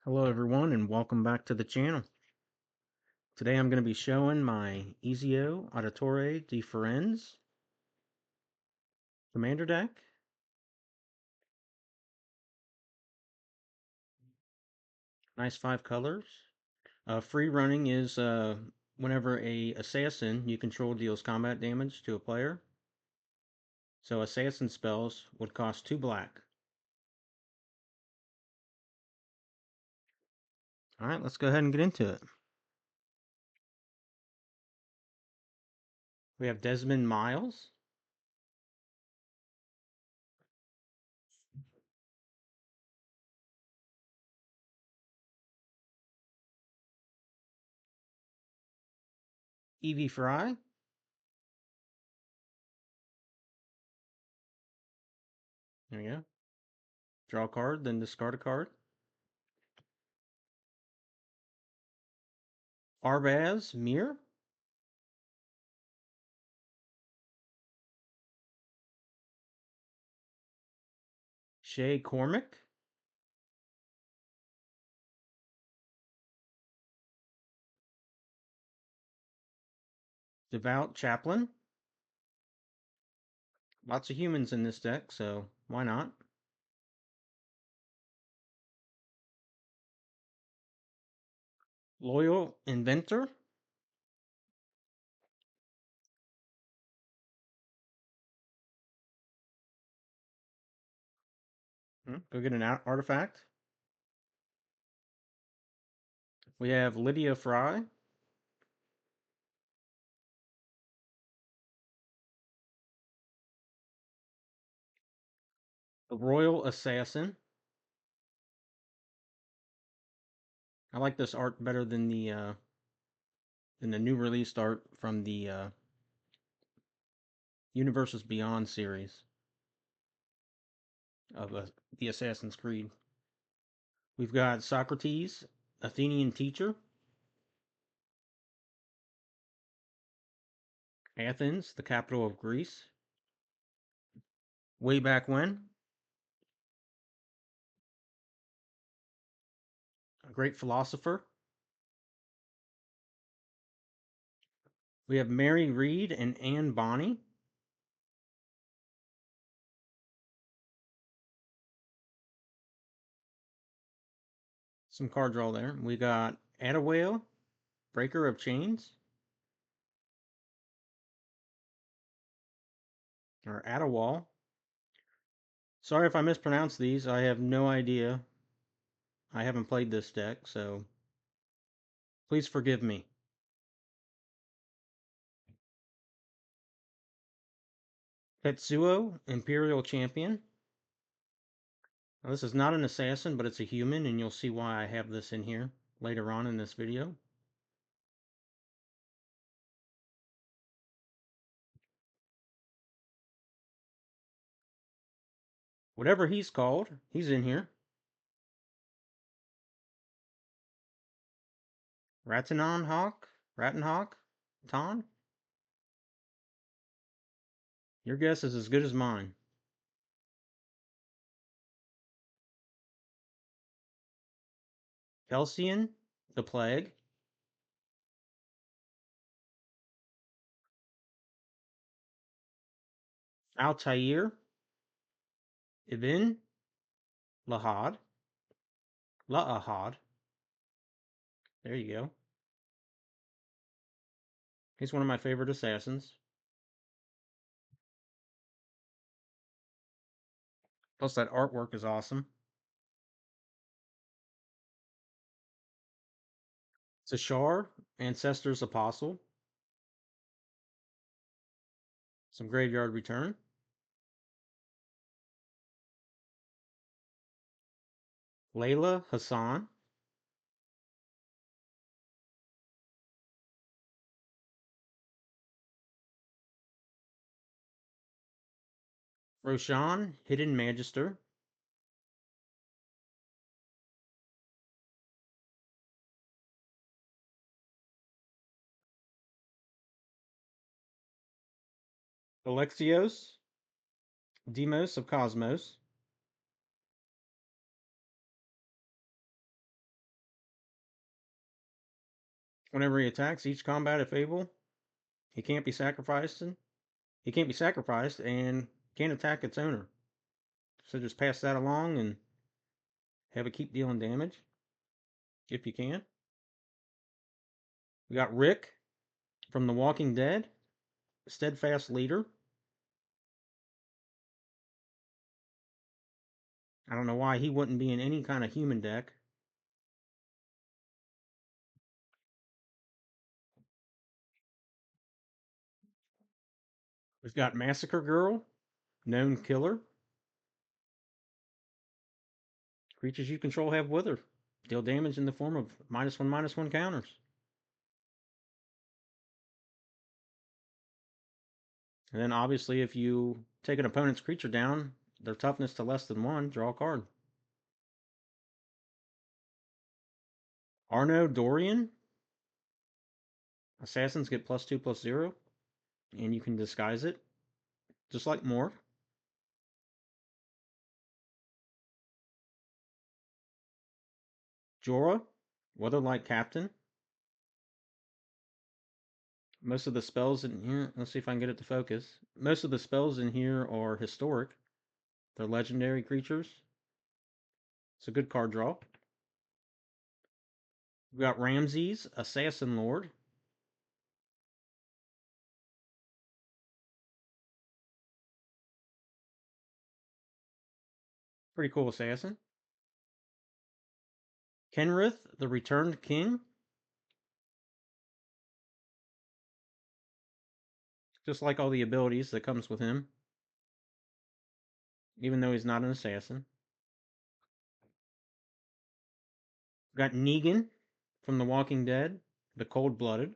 Hello everyone and welcome back to the channel. Today I'm going to be showing my Ezio Auditore di Firenze Commander deck. Nice 5 colors. Free running is whenever a assassin you control deals combat damage to a player. So assassin spells would cost 2 black. Alright, let's go ahead and get into it. We have Desmond Miles. Evie Fry. There we go. Draw a card, then discard a card. Arbaz Mir. Shay Cormac. Devout Chaplain. Lots of humans in this deck, so why not? Loyal Inventor. Go get an artifact. We have Lydia Fry. The Royal Assassin. I like this art better than the new released art from the Universes Beyond series of the Assassin's Creed. We've got Socrates, Athenian teacher. Athens, the capital of Greece. Way back when. A great philosopher. We have Mary Read and Anne Bonny. Some card draw there. We got Adawale, Breaker of Chains. Or Adawal. Sorry if I mispronounce these. I have no idea. I haven't played this deck, so please forgive me. Tetsuo, Imperial Champion. Now, this is not an assassin, but it's a human, and you'll see why I have this in here later on in this video. Whatever he's called, he's in here. Rattenhawk, Ton? Your guess is as good as mine. Kelsian, the Plague. Altair, Ibn, Lahad, La'ahad. There you go. He's one of my favorite assassins. Plus, that artwork is awesome. Sashar, Ancestor's Apostle. Some Graveyard Return. Layla Hassan. Roshan, Hidden Magister. Alexios, Demos of Cosmos. Whenever he attacks each combat, if able, he can't be sacrificed. He can't be sacrificed and can't attack its owner. So just pass that along and have it keep dealing damage if you can. We got Rick from The Walking Dead, steadfast leader. I don't know why he wouldn't be in any kind of human deck. We've got Massacre Girl, known killer. Creatures you control have Wither. Deal damage in the form of -1/-1 counters. And then obviously if you take an opponent's creature down, their toughness to less than 1, draw a card. Arno Dorian. Assassins get +2/+0, and you can disguise it, just like Morph. Jorah, Weatherlight Captain. Most of the spells in here, let's see if I can get it to focus. Most of the spells in here are historic. They're legendary creatures. It's a good card draw. We've got Ramses, Assassin Lord. Pretty cool assassin. Kenrith, the Returned King. Just like all the abilities that comes with him, even though he's not an assassin. We've got Negan from The Walking Dead, the Cold-Blooded.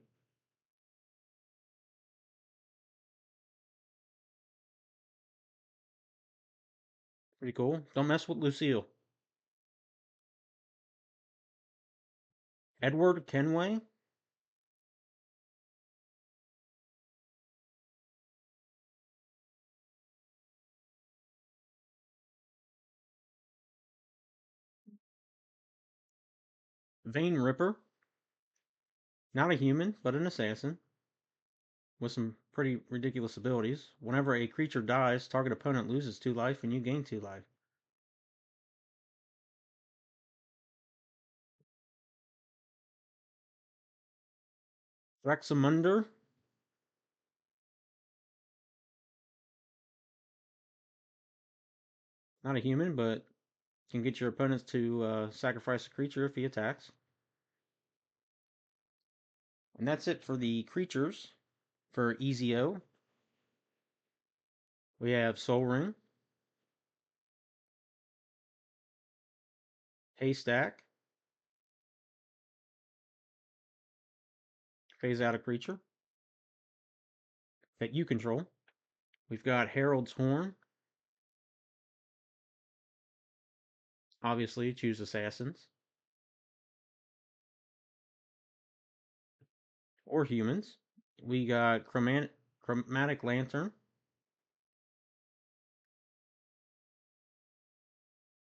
Pretty cool. Don't mess with Lucille. Edward Kenway. Vein Ripper. Not a human, but an assassin with some pretty ridiculous abilities. Whenever a creature dies, target opponent loses 2 life and you gain 2 life. Thraxamunder. Not a human, but can get your opponents to sacrifice a creature if he attacks. And that's it for the creatures. For Ezio, we have Soul Ring, Haystack, phase out a creature that you control. We've got Herald's Horn. Obviously, choose assassins or humans. We got Chromatic Lantern.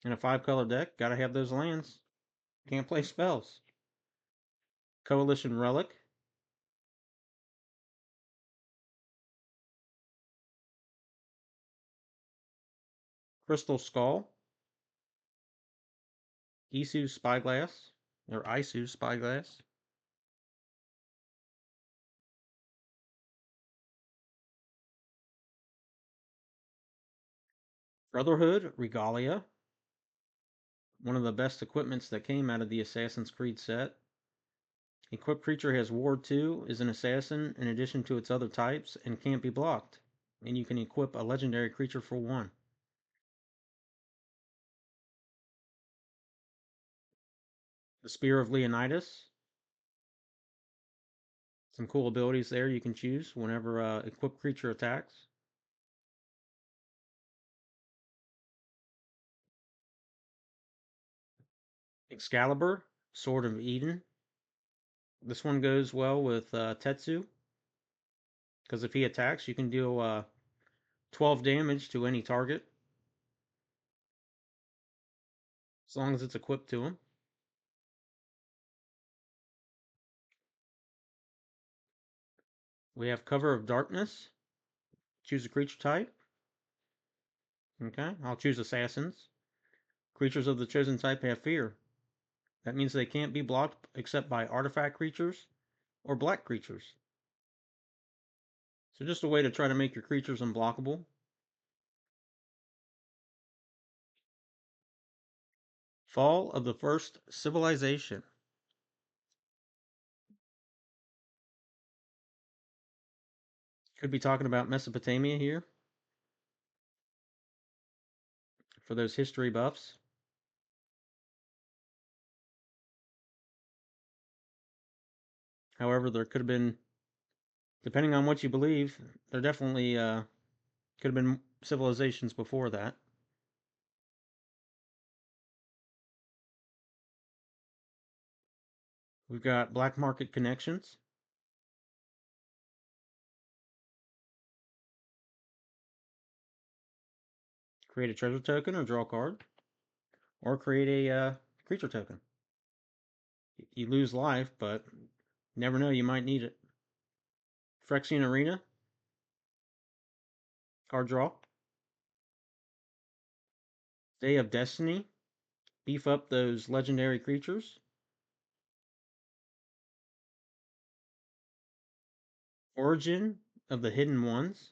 In a 5-color deck, gotta have those lands. Can't play spells. Coalition Relic. Crystal Skull. Isu Spyglass. Or Isu Spyglass. Brotherhood Regalia. One of the best equipments that came out of the Assassin's Creed set. Equipped creature has Ward 2, is an assassin in addition to its other types, and can't be blocked. And you can equip a legendary creature for 1. The Spear of Leonidas. Some cool abilities there you can choose whenever equipped creature attacks. Excalibur, Sword of Eden. This one goes well with Tetsu, because if he attacks, you can deal 12 damage to any target, as long as it's equipped to him. We have Cover of Darkness. Choose a creature type. Okay, I'll choose Assassins. Creatures of the chosen type have fear. That means they can't be blocked except by artifact creatures or black creatures. So just a way to try to make your creatures unblockable. Fall of the First Civilization. Could be talking about Mesopotamia here for those history buffs. However, there could have been, depending on what you believe, there definitely could have been civilizations before that. We've got black market connections. Create a treasure token or draw a card, or create a creature token. You lose life, but never know, you might need it. Phyrexian Arena, card draw. Day of Destiny, beef up those legendary creatures. Origin of the Hidden Ones,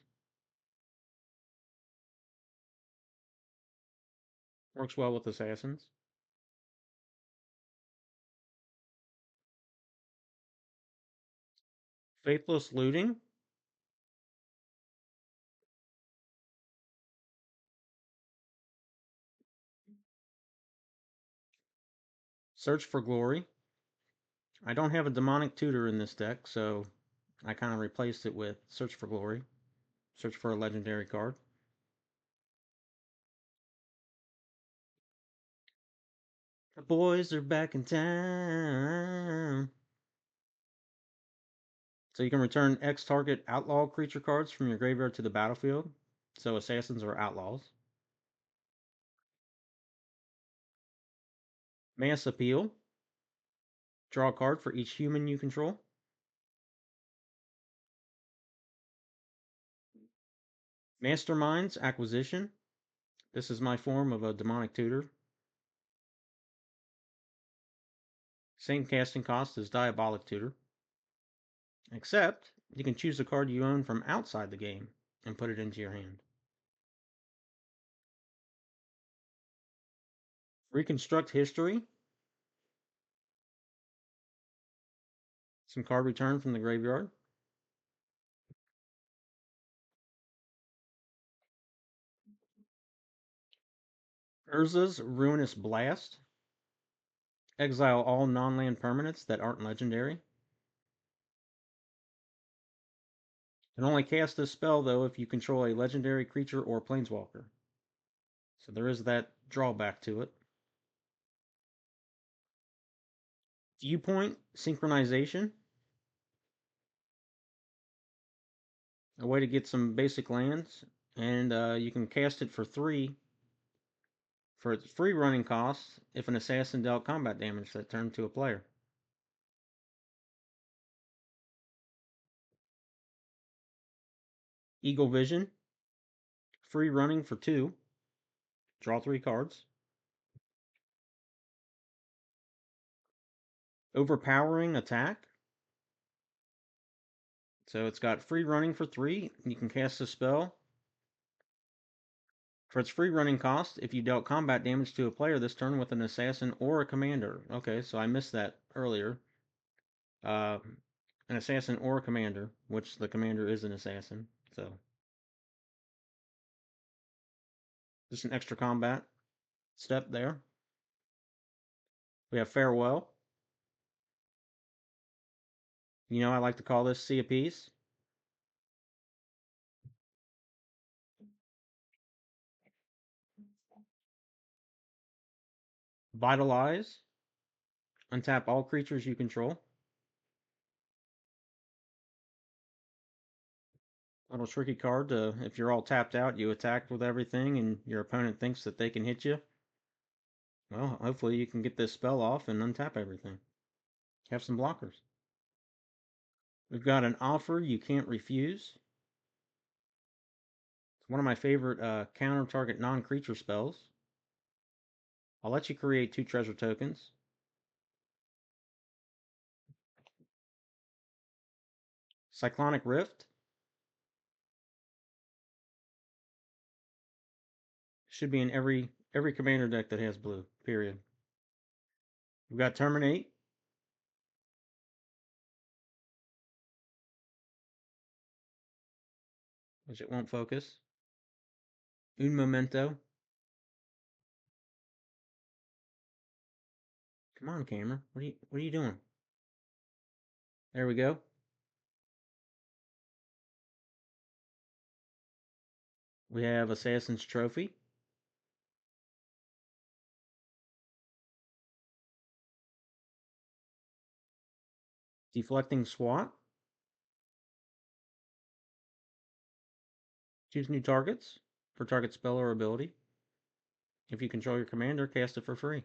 works well with assassins. Faithless Looting, Search for Glory. I don't have a demonic tutor in this deck, so I kind of replaced it with Search for Glory. Search for a legendary card. The boys are back in town. So you can return X target outlaw creature cards from your graveyard to the battlefield. So assassins are outlaws. Mass Appeal. Draw a card for each human you control. Mastermind's Acquisition. This is my form of a demonic tutor. Same casting cost as Diabolic Tutor. Except, you can choose a card you own from outside the game and put it into your hand. Reconstruct History. Some card return from the graveyard. Urza's Ruinous Blast. Exile all non-land permanents that aren't legendary. Can only cast this spell, though, if you control a legendary creature or planeswalker. So there is that drawback to it. Viewpoint Synchronization. A way to get some basic lands. And you can cast it for 3 for its free running costs if an assassin dealt combat damage that turn to a player. Eagle Vision. Free running for 2. Draw 3 cards. Overpowering Attack. So it's got free running for 3. You can cast a spell. For its free running cost, if you dealt combat damage to a player this turn with an assassin or a commander. Okay, so I missed that earlier. Uh, an assassin or a commander, which the commander is an assassin. So just an extra combat step there. We have Farewell. You know, I like to call this Sea of Peace. Vitalize. Untap all creatures you control. Little tricky card to, if you're all tapped out, you attack with everything and your opponent thinks that they can hit you. Well, hopefully you can get this spell off and untap everything. Have some blockers. We've got an offer you can't refuse. It's one of my favorite counter target non-creature spells. I'll let you create 2 treasure tokens. Cyclonic Rift. Should be in every commander deck that has blue, period. We've got Terminate. Which it won't focus. Un Momento. Come on, camera. What are you doing? There we go. We have Assassin's Trophy. Deflecting SWAT. Choose new targets for target spell or ability. If you control your commander, cast it for free.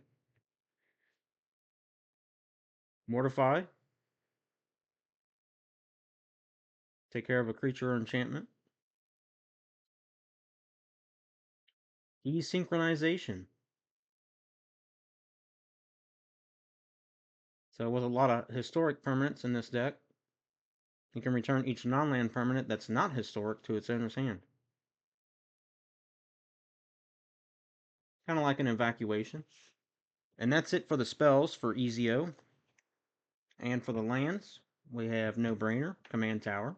Mortify. Take care of a creature or enchantment. Desynchronization. So with a lot of historic permanents in this deck, you can return each non-land permanent that's not historic to its owner's hand. Kind of like an evacuation. And that's it for the spells for Ezio. And for the lands, we have No Brainer, Command Tower,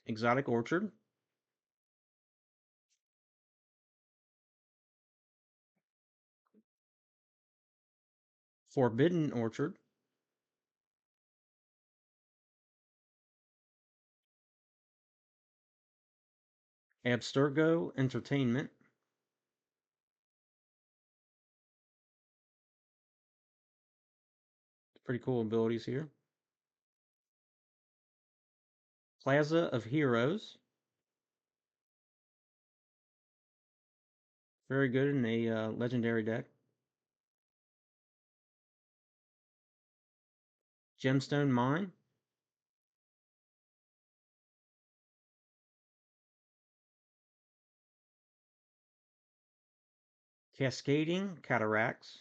Exotic Orchard, Forbidden Orchard, Abstergo Entertainment, pretty cool abilities here, Plaza of Heroes, very good in a legendary deck, Gemstone Mine, Cascading Cataracts,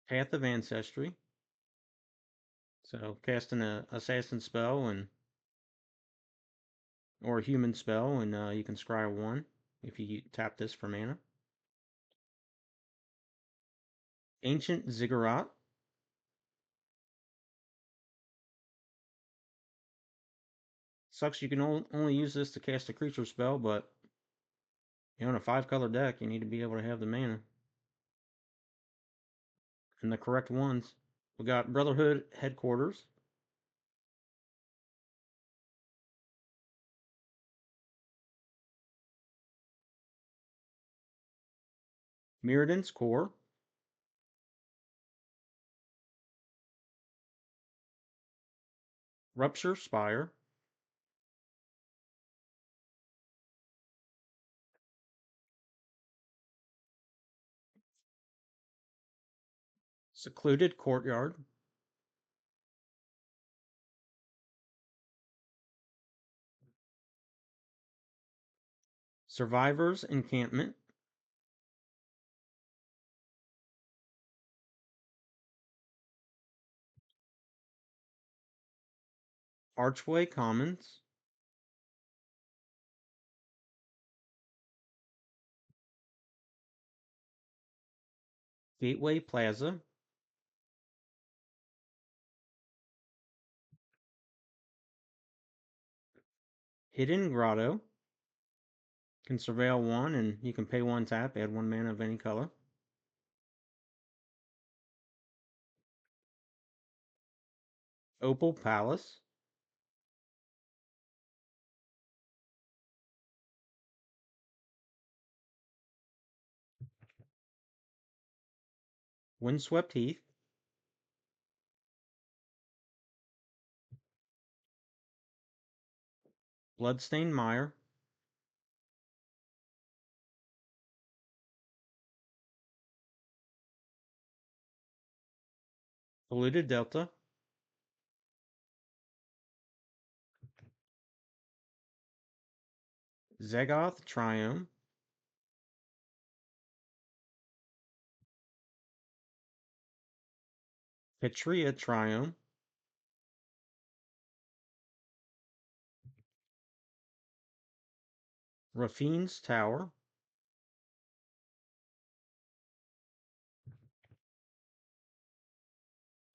Path of Ancestry. So casting a assassin spell and or a human spell, and you can scry 1 if you tap this for mana. Ancient Ziggurat, sucks you can only use this to cast a creature spell, but you know, in a 5-color deck, you need to be able to have the mana and the correct ones. We got Brotherhood Headquarters, Mirrodin's Core, Rupture Spire, Secluded Courtyard, Survivor's Encampment, Archway Commons, Gateway Plaza, Hidden Grotto, can surveil 1 and you can pay 1 tap, add 1 mana of any color. Opal Palace, Windswept Heath, Bloodstained Mire, Polluted Delta, Zagoth Triome, Petria Triome, Rafine's Tower,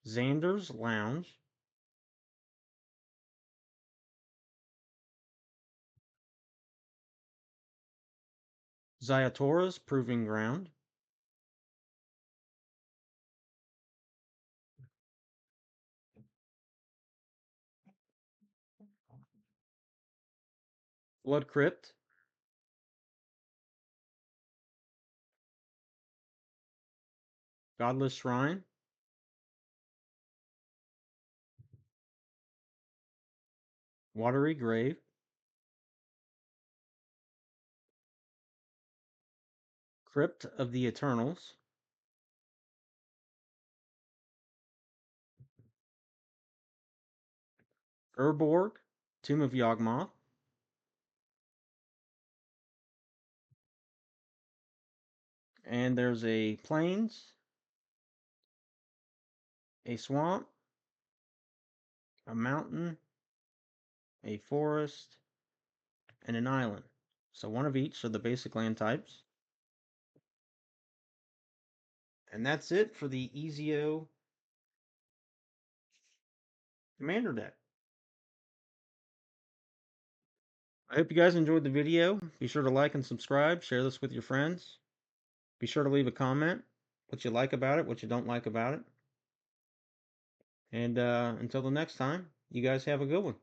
Xander's Lounge, Ziatora's Proving Ground, Blood Crypt, Godless Shrine, Watery Grave, Crypt of the Eternals, Urborg, Tomb of Yawgmoth, and there's a plains, a swamp, a mountain, a forest, and an island. So one of each are the basic land types. And that's it for the Ezio Commander deck. I hope you guys enjoyed the video. Be sure to like and subscribe. Share this with your friends. Be sure to leave a comment, what you like about it, what you don't like about it. And until the next time, you guys have a good one.